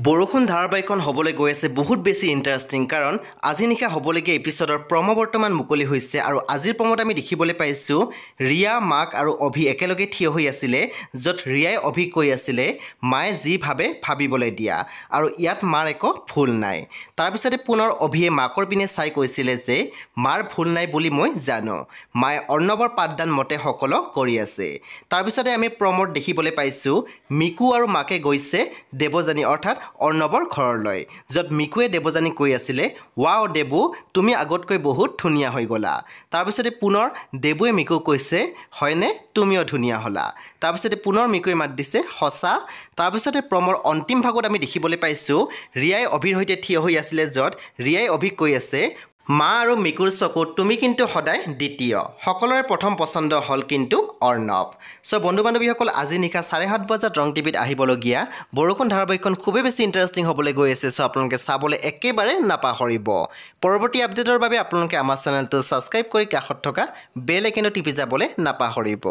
বৰষুণ ধাৰাবাহিকখন হ'বলৈ গৈ আছে বহুত বেছি ইণ্টাৰেষ্টিং কাৰণ আজি নিশা হ'বলগীয়া এপিছডৰ প্ৰম' বৰ্তমান মুকলি হৈছে আৰু আজিৰ প্ৰম'ত আমি দেখিবলৈ পাইছোঁ ৰিয়া মাক আৰু অভি একেলগে থিয় হৈ আছিলে য'ত ৰিয়াই অভিক কৈ আছিলে মায়ে যি ভাবে ভাবিবলৈ দিয়া আৰু ইয়াত মাৰ একো ভুল নাই তাৰপিছতে পুনৰ অভিয়ে মাকৰ পিনে চাই কৈছিলে যে মাৰ ভুল নাই বুলি মই জানো মায়ে অৰ্ণৱৰ পাঠদান মতে সকলো কৰি আছে তাৰপিছতে আমি প্ৰম'ত দেখিবলৈ পাইছোঁ মিকু আৰু মাকে গৈছে দেৱযানী অৰ্থাৎ অৰ্ণৱৰ ঘৰলৈ য'ত মিকুৱে দেৱযানীক কৈ আছিলে ৱাও দেৱু তুমি আগতকৈ বহুত ধুনীয়া হৈ গ'লা তাৰপিছতে পুনৰ দেৱুৱে মিকুক কৈছে হয়নে তুমিও ধুনীয়া হ'লা তাৰপিছতে পুনৰ মিকুৱে মাত দিছে সঁচা তাৰপিছতে প্ৰমৰ অন্তিম ভাগত আমি দেখিবলৈ পাইছোঁ ৰিয়াই অভিৰ সৈতে থিয় হৈ আছিলে য'ত ৰিয়াই অভিক কৈ আছে মা আৰু মিকুৰ চকুত তুমি কিন্তু সদায় দ্বিতীয় সকলোৰে প্ৰথম পছন্দ হ'ল কিন্তু অৰ্ণৱ চ' বন্ধু বান্ধৱীসকল আজি নিশা 7:30 বজাত ৰং টিভিত আহিবলগীয়া বৰষুণ ধাৰাবাহিকখন খুবেই বেছি ইণ্টাৰেষ্টিং হ'বলৈ গৈ আছে চ' আপোনালোকে চাবলৈ একেবাৰে নাপাহৰিব পৰৱৰ্তী আপডেটৰ বাবে আপোনালোকে আমাৰ চেনেলটো ছাবস্ক্ৰাইব কৰি কাষত থকা বেল আইকনটো টিপি যাবলৈ নাপাহৰিব